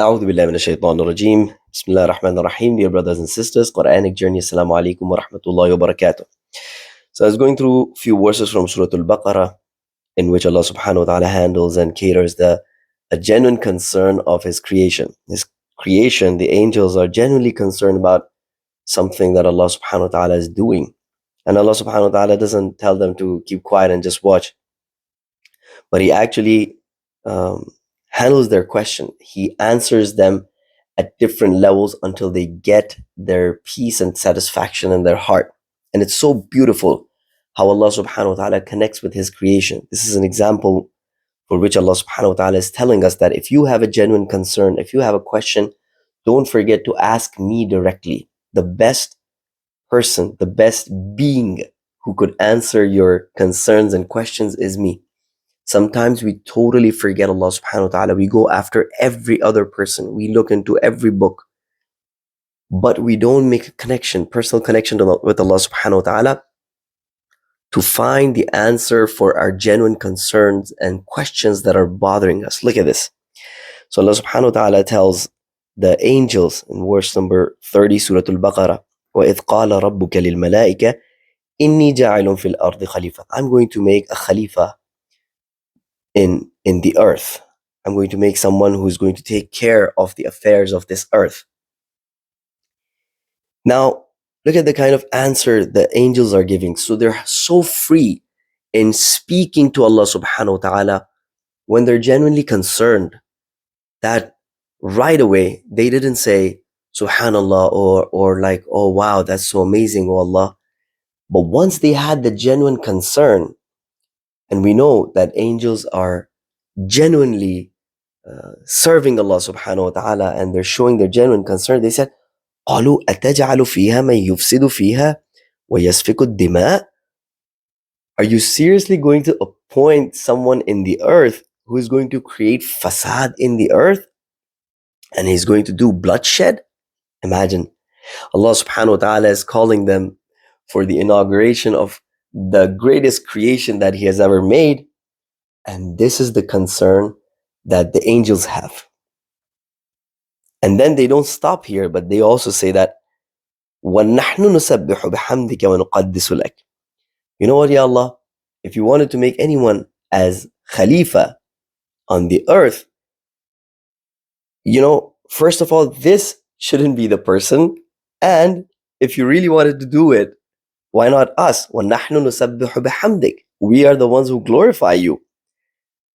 أعوذ بالله من الشيطان الرجيم. بسم الله الرحمن الرحيم. Dear brothers and sisters, Quranic journey. Assalamu alaikum wa rahmatullahi wa barakatuh. So I was going through a few verses from Surah Al-Baqarah in which Allah subhanahu wa ta'ala handles and caters a genuine concern of His creation. His creation, the angels are genuinely concerned about something that Allah subhanahu wa ta'ala is doing. And Allah subhanahu wa ta'ala doesn't tell them to keep quiet and just watch, but He actually handles their question. He answers them at different levels until they get their peace and satisfaction in their heart. And it's so beautiful how Allah subhanahu wa ta'ala connects with His creation. This is an example for which Allah subhanahu wa ta'ala is telling us that if you have a genuine concern, if you have a question, don't forget to ask me directly. The best person, the best being who could answer your concerns and questions is me. Sometimes we totally forget Allah subhanahu wa ta'ala. We go after every other person. We look into every book, but we don't make a connection, personal connection with Allah subhanahu wa ta'ala to find the answer for our genuine concerns and questions that are bothering us. Look at this. So Allah subhanahu wa ta'ala tells the angels in verse number 30, Surah Al-Baqarah, وَإِذْ قَالَ رَبُّكَ لِلْمَلَائِكَةِ إِنِّي جَاعِلٌ فِي الْأَرْضِ خَلِيفَةً. I'm going to make a khalifa in the earth. I'm going to make someone who's going to take care of the affairs of this earth. Now, look at the kind of answer the angels are giving. So they're so free in speaking to Allah subhanahu wa ta'ala when they're genuinely concerned, that right away they didn't say subhanallah or like, oh wow, that's so amazing, oh Allah. But once they had the genuine concern, and we know that angels are genuinely serving Allah subhanahu wa ta'ala and they're showing their genuine concern, they said, قالوا أتجعل فيها من يفسد فيها ويسفك الدماء. Are you seriously going to appoint someone in the earth who is going to create fasad in the earth and he's going to do bloodshed? Imagine, Allah subhanahu wa ta'ala is calling them for the inauguration of the greatest creation that He has ever made, and this is the concern that the angels have. And then they don't stop here, but they also say that وَنَحْنُ نُسَبِّحُ بِحَمْدِكَ وَنُقَدِّسُ لَكَ. You know what, Ya Allah? If you wanted to make anyone as Khalifa on the earth, first of all, this shouldn't be the person. And if you really wanted to do it, why not us? وَنَحْنُ نُسَبِّحُ بِحَمْدِكَ. We are the ones who glorify you.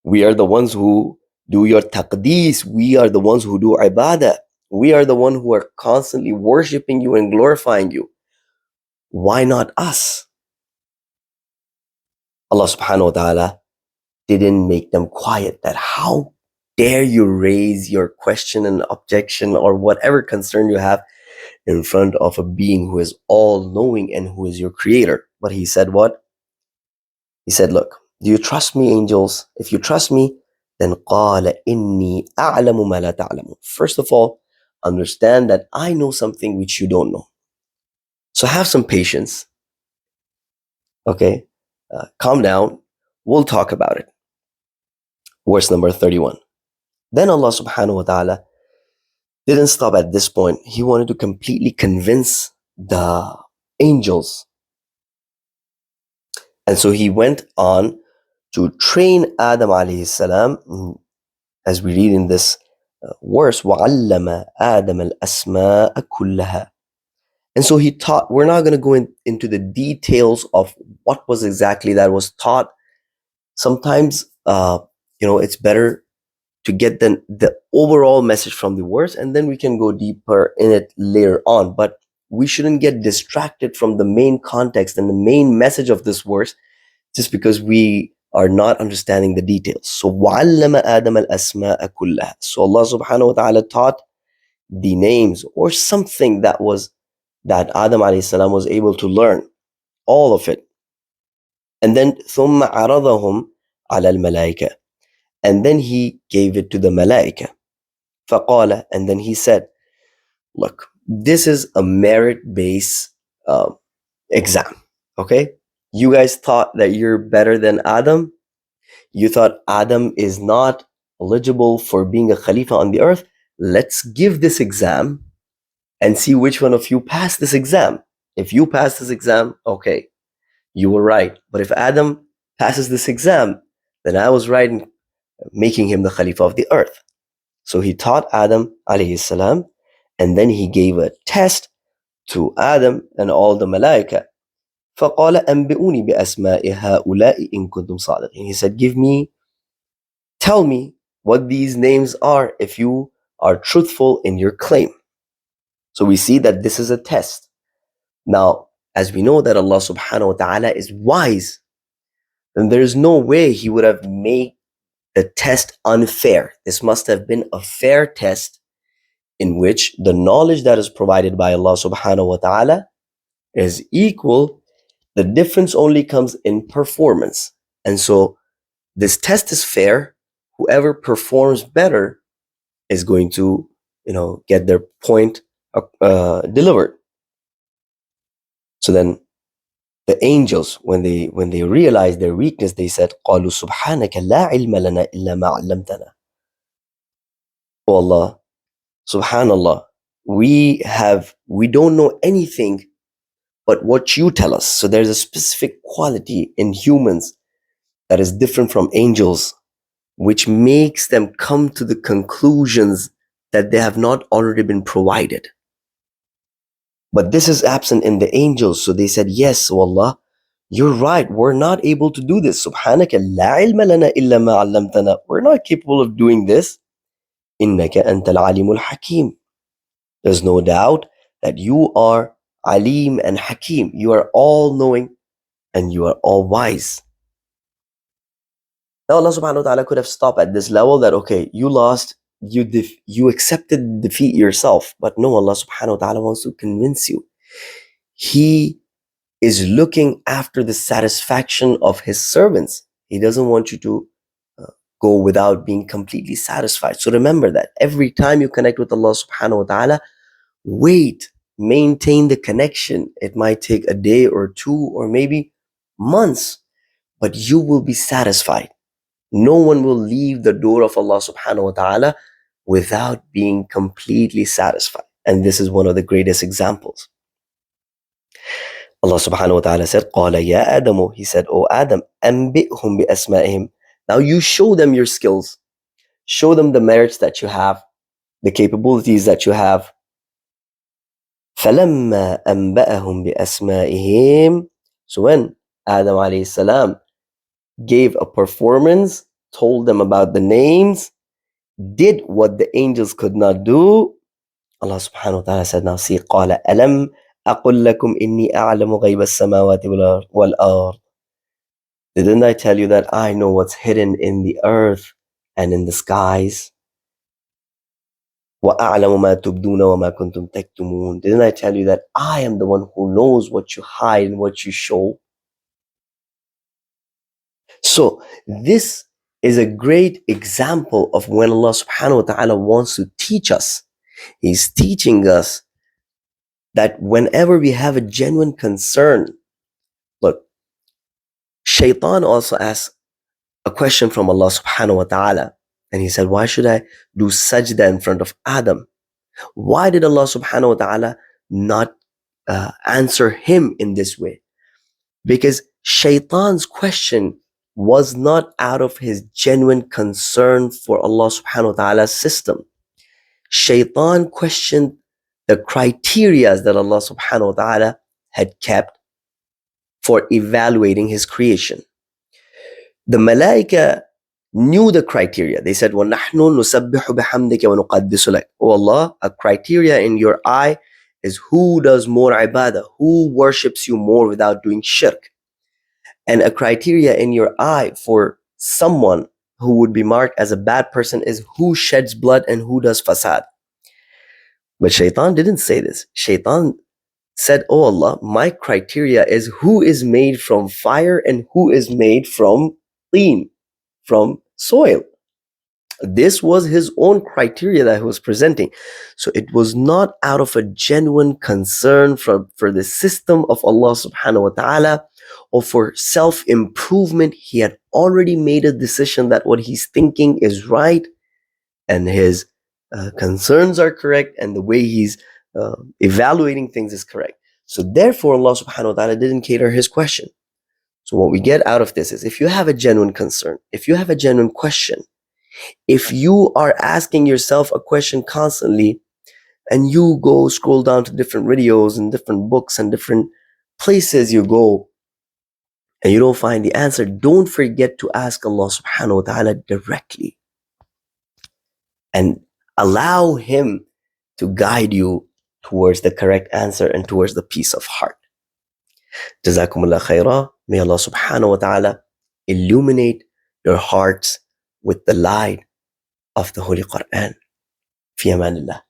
We are the ones who do your taqdees. We are the ones who do ibadah. We are the ones who are constantly worshipping you and glorifying you. Why not us? Allah subhanahu wa ta'ala didn't make them quiet. That how dare you raise your question and objection or whatever concern you have in front of a being who is all-knowing and who is your creator. But He said what? He said, look, do you trust me, angels? If you trust me, then قَالَ إِنِّي أَعْلَمُ مَا لَا تَعْلَمُ. First of all, understand that I know something which you don't know. So have some patience. Okay? Calm down. We'll talk about it. Verse number 31. Then Allah subhanahu wa ta'ala didn't stop at this point. He wanted to completely convince the angels. And so He went on to train Adam alayhi salam, as we read in this verse, وَعَلَّمَ آدَمَ الْأَسْمَاءَ كُلَّهَا. And so He taught. We're not going to go into the details of what was exactly that was taught. Sometimes, it's better to get the overall message from the verse, and then we can go deeper in it later on. But we shouldn't get distracted from the main context and the main message of this verse just because we are not understanding the details. So وَعَلَّمَ آدَمَ الْأَسْمَاءَ كُلَّهَا. So Allah subhanahu wa ta'ala taught the names or something that Adam alayhi salam was able to learn, all of it. And then ثُمَّ عَرَضَهُمْ عَلَى الْمَلَائِكَةِ. And then He gave it to the malaika. فَقَالَ. And then He said, look, this is a merit-based exam, okay? You guys thought that you're better than Adam. You thought Adam is not eligible for being a Khalifa on the earth. let's give this exam and see which one of you passed this exam. If you pass this exam, okay, you were right. But if Adam passes this exam, then I was right in making him the Khalifa of the earth. So he taught Adam alayhi salam, and then he gave a test to Adam and all the malaika. فقال أنبئوني بأسماء هؤلاء إن كنتم صادقين. He said, tell me what these names are if you are truthful in your claim. So we see that this is a test. Now, as we know that Allah subhanahu wa ta'ala is wise, then there is no way He would have made the test unfair. This must have been a fair test in which the knowledge that is provided by Allah subhanahu wa ta'ala is equal. The difference only comes in performance. And so this test is fair. Whoever performs better is going to, get their point delivered. So then the angels, when they realized their weakness, they said, قالوا سبحانك لا علم لنا إلا ما علمتنا. Oh Allah, subhanallah, we don't know anything but what you tell us. So there's a specific quality in humans that is different from angels, which makes them come to the conclusions that they have not already been provided. But this is absent in the angels. So they said, yes, oh Allah, you're right. We're not able to do this. Subhanaka la ilma lana illa ma 'allamtana. We're not capable of doing this. Innaka antal alimul hakim. There's no doubt that you are alim and hakim. You are all knowing and you are all wise. Now Allah subhanahu wa ta'ala could have stopped at this level that, okay, you lost, you accepted defeat yourself. But no, Allah subhanahu wa ta'ala wants to convince you. He is looking after the satisfaction of His servants. He doesn't want you to go without being completely satisfied. So remember that every time you connect with Allah subhanahu wa ta'ala, wait, maintain the connection. It might take a day or two or maybe months, but you will be satisfied. No one will leave the door of Allah subhanahu wa ta'ala without being completely satisfied. And this is one of the greatest examples. Allah subhanahu wa ta'ala said, قَالَ يَا آدَمُ. He said, O Adam, أَنْبِئْهُمْ بِأَسْمَائِهِمْ. Now you show them your skills. Show them the merits that you have, the capabilities that you have. فَلَمَّا أَنْبَأَهُمْ بِأَسْمَائِهِمْ. So when Adam alayhi salam gave a performance, told them about the names, did what the angels could not do, Allah subhanahu wa ta'ala said, now see, قَالَ أَلَمْ أَقُلْ لَكُمْ إِنِّي أَعْلَمُ غَيْبَ السَّمَاوَاتِ وَالْأَرْضِ. Didn't I tell you that I know what's hidden in the earth and in the skies? وَأَعْلَمُ مَا تُبْدُونَ وَمَا كُنْتُمْ تَكْتُمُونَ. Didn't I tell you that I am the one who knows what you hide and what you show? So this is a great example of when Allah subhanahu wa ta'ala wants to teach us. He's teaching us that whenever we have a genuine concern, look, Shaitan also asked a question from Allah subhanahu wa ta'ala. And he said, why should I do sajda in front of Adam? Why did Allah subhanahu wa ta'ala not answer him in this way? Because Shaitan's question was not out of his genuine concern for Allah subhanahu wa ta'ala's system. Shaitan questioned the criteria that Allah subhanahu wa ta'ala had kept for evaluating His creation. The malaika knew the criteria. They said, وَنَحْنُ نُسَبِّحُ بِحَمْدِكَ وَنُقَدِّسُ لَكَ. Oh Allah, a criteria in your eye is who does more ibadah, who worships you more without doing shirk. And a criteria in your eye for someone who would be marked as a bad person is who sheds blood and who does fasad. But Shaitan didn't say this. Shaitan said, oh Allah, my criteria is who is made from fire and who is made from teen, from soil. This was his own criteria that he was presenting. So it was not out of a genuine concern for the system of Allah subhanahu wa ta'ala or for self-improvement. He had already made a decision that what he's thinking is right and his concerns are correct and the way he's evaluating things is correct. So therefore, Allah subhanahu wa ta'ala didn't cater his question. So what we get out of this is, if you have a genuine concern, if you have a genuine question, if you are asking yourself a question constantly, and you go scroll down to different videos and different books and different places you go, and you don't find the answer, don't forget to ask Allah subhanahu wa ta'ala directly and allow him to guide you towards the correct answer and towards the peace of heart. Jazakumullah khairah. May Allah subhanahu wa ta'ala illuminate your hearts with the light of the Holy Quran. Fi amanillah.